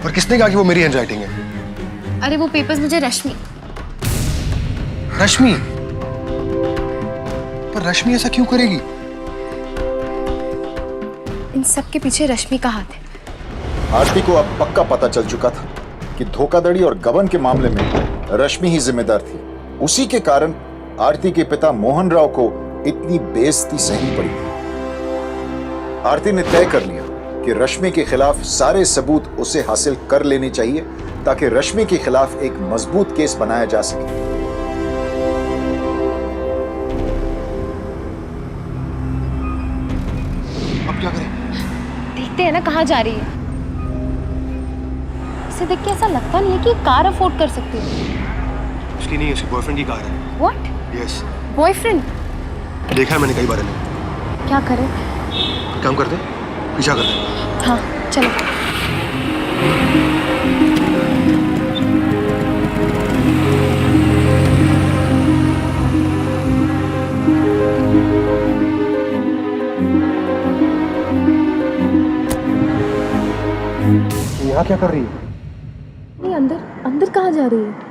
[SPEAKER 19] और किसने कहा कि वो मेरी हैंडराइटिंग है?
[SPEAKER 3] अरे वो पेपर्स मुझे रश्मि।
[SPEAKER 19] रश्मि? पर रश्मि ऐसा क्यों करेगी?
[SPEAKER 3] इन सब के पीछे रश्मि का हाथ है।
[SPEAKER 18] आरती को अब पक्का पता चल चुका था कि धोखाधड़ी और गबन के मामले में रश्मि ही जिम्मेदार थी। उसी के कारण आरती के पिता मोहन राव को इतनी बेइज्जती सहनी पड़ी थी। आरती ने तय कर लिया कि रश्मि के खिलाफ सारे सबूत उसे हासिल कर लेने चाहिए ताकि रश्मि के खिलाफ एक मजबूत केस बनाया जा सके।
[SPEAKER 19] अब क्या करें?
[SPEAKER 3] देखते हैं ना कहाँ जा रही है। इसे देख के ऐसा लगता नहीं है कि कार अफोर्ड कर सकती है।
[SPEAKER 19] उसकी नहीं, उसकी बॉयफ्रेंड की कार है।
[SPEAKER 3] What?
[SPEAKER 19] यस।
[SPEAKER 3] बॉयफ्रेंड?
[SPEAKER 19] देखा है मैंने कई बार इन्हें।
[SPEAKER 3] क्या करें?
[SPEAKER 19] काम करते, पीछा करते।
[SPEAKER 3] हाँ चलो।
[SPEAKER 19] यहाँ क्या कर रही है?
[SPEAKER 3] नहीं, अंदर कहाँ जा रही है?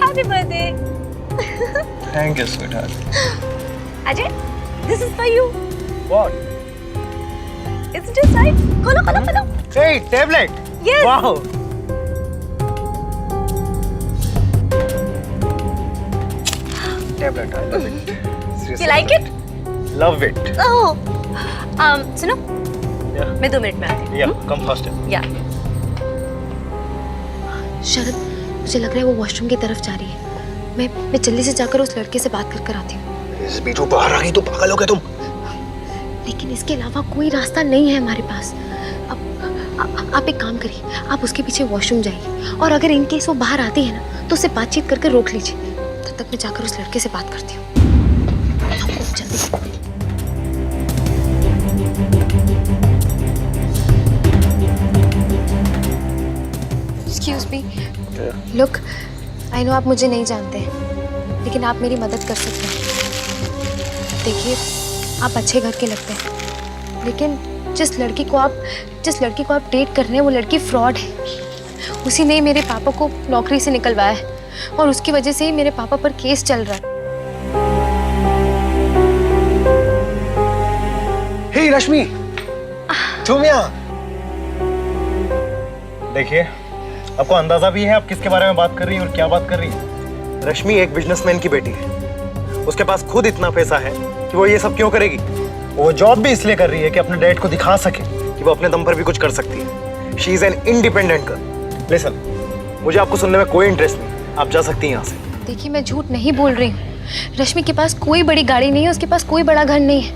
[SPEAKER 14] Happy birthday.
[SPEAKER 19] Thank you, sweetheart.
[SPEAKER 14] Ajay, this is for you.
[SPEAKER 19] What?
[SPEAKER 14] It's just right. Kholo, kholo, kholo.
[SPEAKER 1] Hey, tablet.
[SPEAKER 14] Yes.
[SPEAKER 1] Wow. Tablet, I love it. Seriously.
[SPEAKER 14] You like it?
[SPEAKER 1] Love it.
[SPEAKER 14] Oh. सुनो.
[SPEAKER 1] Yeah.
[SPEAKER 14] मैं 2 मिनट में आती हूँ.
[SPEAKER 1] Yeah, come faster.
[SPEAKER 14] Yeah.
[SPEAKER 3] शरद, मुझे लग रहा है वो वॉशरूम की तरफ जा रही है। मैं जल्दी से जाकर उस लड़के से बात कर आती हूँ।
[SPEAKER 19] इस बीच बाहर आ गई तो पागल हो गए तुम।
[SPEAKER 3] लेकिन इसके अलावा कोई रास्ता नहीं है हमारे पास। अब आप एक काम करिए, आप उसके पीछे वॉशरूम जाइए और अगर इन केस वो बाहर आती है ना तो उससे बातचीत करके रोक लीजिए। तब तक मैं जाकर उस लड़के से बात करती हूँ। जल्दी। Excuse me. Look, I know आप मुझे नहीं जानते हैं, लेकिन आप मेरी मदद कर सकते हैं। देखिए, आप अच्छे घर के लगते हैं, लेकिन जिस लड़की को आप डेट कर रहे हैं वो लड़की फ्रॉड है। उसी ने मेरे पापा को नौकरी से निकलवाया है और उसकी वजह से ही मेरे पापा पर केस चल रहा है।
[SPEAKER 19] हे रश्मि, तुम यहाँ। देखिए, आपको अंदाजा भी है आप किसके बारे में बात कर रही हैं और क्या बात कर रही हैं। रश्मि एक बिजनेसमैन की बेटी है, उसके पास खुद इतना पैसा है कि वो ये सब क्यों करेगी। वो जॉब भी इसलिए कर रही है कि अपने डैड को दिखा सके कि वो अपने दम पर भी कुछ कर सकती है। She is an independent girl. Listen, मुझे आपको सुनने में कोई इंटरेस्ट नहीं, आप जा सकती हैं यहाँ से।
[SPEAKER 3] देखिए, मैं झूठ नहीं बोल रही हूँ। रश्मि के पास कोई बड़ी गाड़ी नहीं है, उसके पास कोई बड़ा घर नहीं है।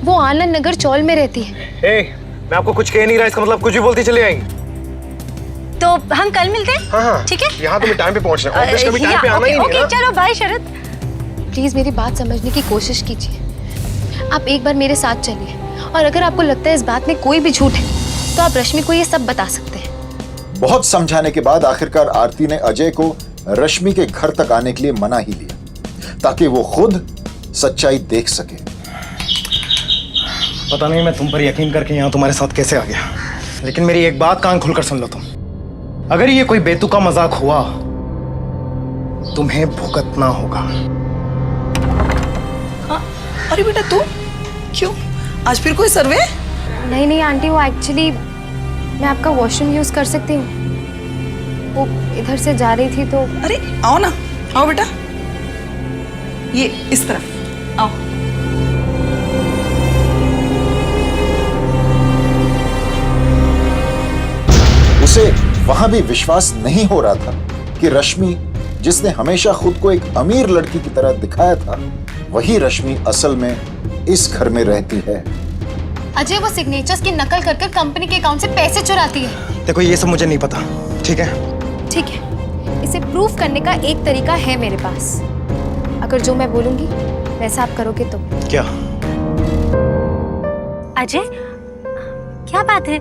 [SPEAKER 3] वो आनंद नगर चौल में रहती है।
[SPEAKER 19] मैं आपको कुछ कह नहीं रहा, इसका मतलब कुछ भी बोलती चली आएंगी।
[SPEAKER 14] तो हम कल मिलते हैं?
[SPEAKER 19] हाँ, ठीक है। यहाँ तुम्हें टाइम पे पहुँचना है, ऑफिस का भी टाइम पे आना ही नहीं है ना?
[SPEAKER 14] चलो बाय शरद।
[SPEAKER 3] प्लीज मेरी बात समझने की कोशिश कीजिए। आप एक बार मेरे साथ चलिए और अगर आपको लगता है इस बात में कोई भी झूठ है तो आप रश्मि को ये सब बता सकते हैं।
[SPEAKER 18] बहुत समझाने के बाद आखिरकार आरती ने अजय को रश्मि के घर तक आने के लिए मना ही लिया ताकि वो खुद सच्चाई देख सके।
[SPEAKER 19] पता नहीं मैं तुम पर यकीन करके यहाँ तुम्हारे साथ कैसे आ गया, लेकिन मेरी एक बात कान खुलकर सुन लो तुम। अगर ये कोई बेतुका मजाक हुआ तुम्हें भुगतना होगा।
[SPEAKER 16] अरे बेटा तू क्यों, आज फिर कोई सर्वे?
[SPEAKER 3] नहीं आंटी, वो एक्चुअली मैं आपका वॉशरूम यूज कर सकती हूँ। वो इधर से जा रही थी तो।
[SPEAKER 16] अरे आओ ना, आओ बेटा, ये इस तरफ आओ।
[SPEAKER 18] उसे वहां भी विश्वास नहीं हो रहा था कि रश्मि, जिसने हमेशा खुद को एक अमीर लड़की की तरह दिखाया था, वही रश्मि असल में इस घर में रहती है।
[SPEAKER 3] अजय वो सिग्नेचर्स की नकल कर कंपनी के अकाउंट से पैसे चुराती है।
[SPEAKER 19] देखो, ये सब मुझे नहीं पता, ठीक है?
[SPEAKER 3] ठीक है, इसे प्रूफ करने का एक तरीका है मेरे पास। अगर जो मैं बोलूंगी वैसा आप करोगे तो।
[SPEAKER 19] क्या?
[SPEAKER 5] अजय, क्या बात है?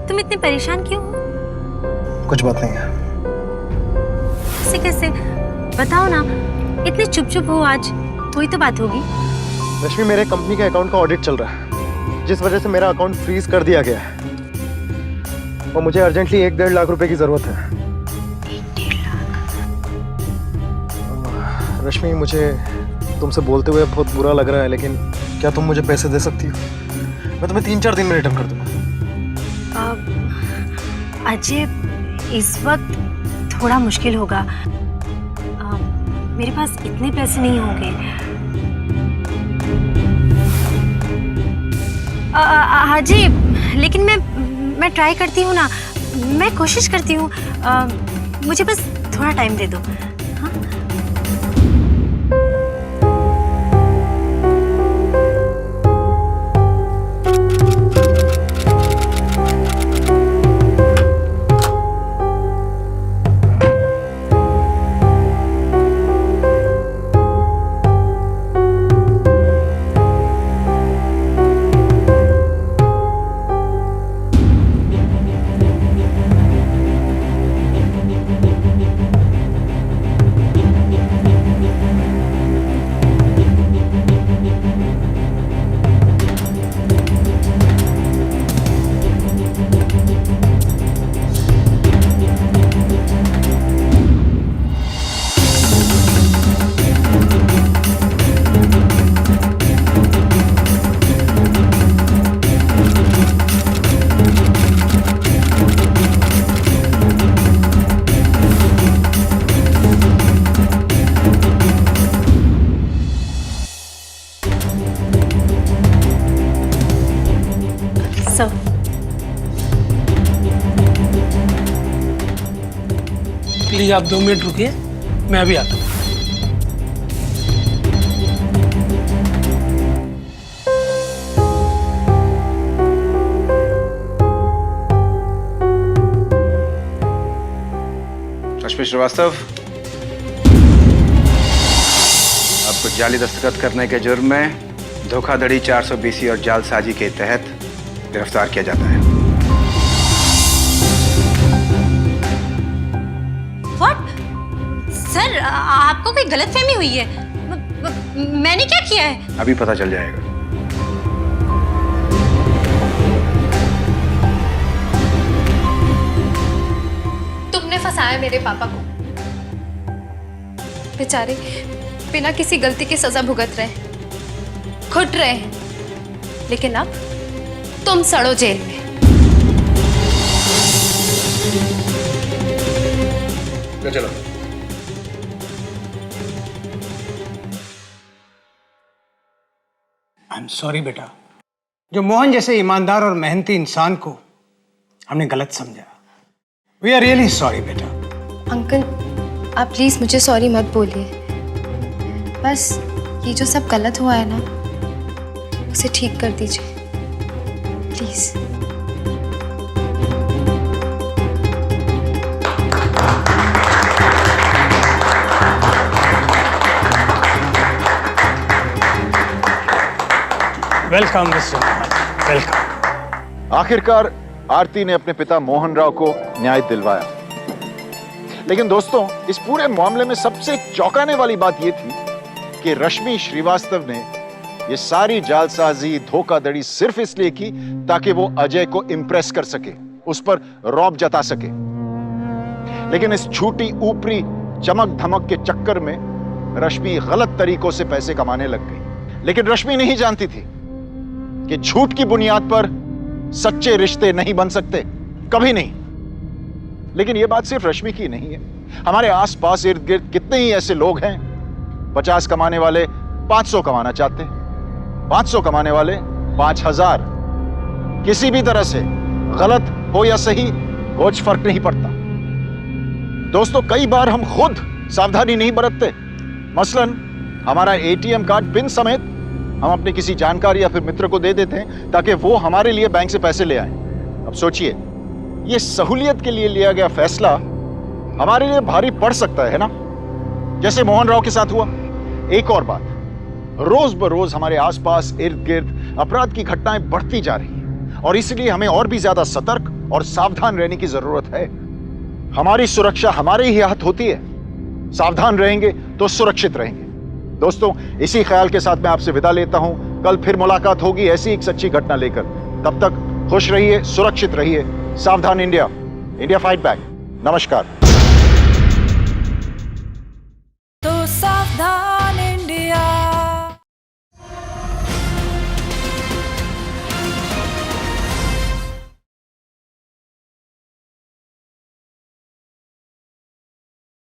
[SPEAKER 5] तुम इतने परेशान क्यों हो?
[SPEAKER 19] कुछ बात नहीं है।
[SPEAKER 5] कैसे कैसे बताओ ना, इतने चुप चुप हो आज, कोई तो बात होगी।
[SPEAKER 19] रश्मि, मेरे कंपनी के अकाउंट का ऑडिट चल रहा है, जिस वजह से मेरा अकाउंट फ्रीज कर दिया गया है और मुझे अर्जेंटली 1-1.5 लाख रुपए की जरूरत है।
[SPEAKER 5] 1-1.5 लाख?
[SPEAKER 19] रश्मि, मुझे तुमसे बोलते हुए बहुत बुरा लग रहा है, लेकिन क्या तुम मुझे पैसे दे सकती हो? मैं तुम्हें 3-4 दिन में रिटर्न कर दूंगा।
[SPEAKER 5] अजय, इस वक्त थोड़ा मुश्किल होगा। मेरे पास इतने पैसे नहीं होंगे। अजय, लेकिन मैं ट्राई करती हूँ ना, मैं कोशिश करती हूँ। मुझे बस थोड़ा टाइम दे दो।
[SPEAKER 15] प्लीज आप 2 मिनट रुकिए, मैं अभी आता हूँ।
[SPEAKER 12] रश्मि श्रीवास्तव, आपको जाली दस्तखत करने के जुर्म में धोखाधड़ी 420 और जालसाजी के तहत गिरफ्तार किया जाता है।
[SPEAKER 5] What? सर, आपको कोई गलतफहमी हुई है। मैंने क्या किया है?
[SPEAKER 12] अभी पता चल जाएगा।
[SPEAKER 3] तुमने फंसाया मेरे पापा को। बेचारे बिना किसी गलती के सजा भुगत रहे, घुट रहे हैं, लेकिन अब तुम सड़ो जेल में।
[SPEAKER 12] चलो।
[SPEAKER 8] आई एम सॉरी बेटा, जो मोहन जैसे ईमानदार और मेहनती इंसान को हमने गलत समझा। वी आर रियली सॉरी बेटा।
[SPEAKER 3] अंकल, आप प्लीज मुझे सॉरी मत बोलिए। बस ये जो सब गलत हुआ है ना, उसे ठीक कर दीजिए please.
[SPEAKER 1] Welcome mister Mohan, welcome.
[SPEAKER 2] आखिरकार आरती ने अपने पिता मोहन राव को न्याय दिलवाया। लेकिन दोस्तों, इस पूरे मामले में सबसे चौंकाने वाली बात यह थी कि रश्मि श्रीवास्तव ने ये सारी जालसाजी, धोखाधड़ी सिर्फ इसलिए की ताकि वो अजय को इंप्रेस कर सके, उस पर रौब जता सके। लेकिन इस झूठी ऊपरी चमक धमक के चक्कर में रश्मि गलत तरीकों से पैसे कमाने लग गई। लेकिन रश्मि नहीं जानती थी कि झूठ की बुनियाद पर सच्चे रिश्ते नहीं बन सकते, कभी नहीं। लेकिन यह बात सिर्फ रश्मि की नहीं है। हमारे आसपास इर्द गिर्द कितने ही ऐसे लोग हैं, 50 कमाने वाले 500 कमाना चाहते हैं, 500 कमाने वाले 5000। किसी भी तरह से, गलत हो या सही, कुछ फर्क नहीं पड़ता। दोस्तों, कई बार हम खुद सावधानी नहीं बरतते। मसलन हमारा एटीएम कार्ड पिन समेत हम अपने किसी जानकार या फिर मित्र को दे देते हैं ताकि वो हमारे लिए बैंक से पैसे ले आए। अब सोचिए, ये सहूलियत के लिए लिया गया फैसला हमारे लिए भारी पड़ सकता है ना, जैसे मोहन राव के साथ हुआ। एक और बात, रोज बरोज हमारे आसपास इर्द गिर्द अपराध की घटनाएं बढ़ती जा रही हैं और इसलिए हमें और भी ज्यादा सतर्क और सावधान रहने की जरूरत है। हमारी सुरक्षा हमारे ही हाथ होती है। सावधान रहेंगे तो सुरक्षित रहेंगे। दोस्तों, इसी ख्याल के साथ मैं आपसे विदा लेता हूं। कल फिर मुलाकात होगी ऐसी एक सच्ची घटना लेकर। तब तक खुश रहिए, सुरक्षित रहिए। सावधान इंडिया, इंडिया फाइट बैक। नमस्कार।
[SPEAKER 14] तो सावधान।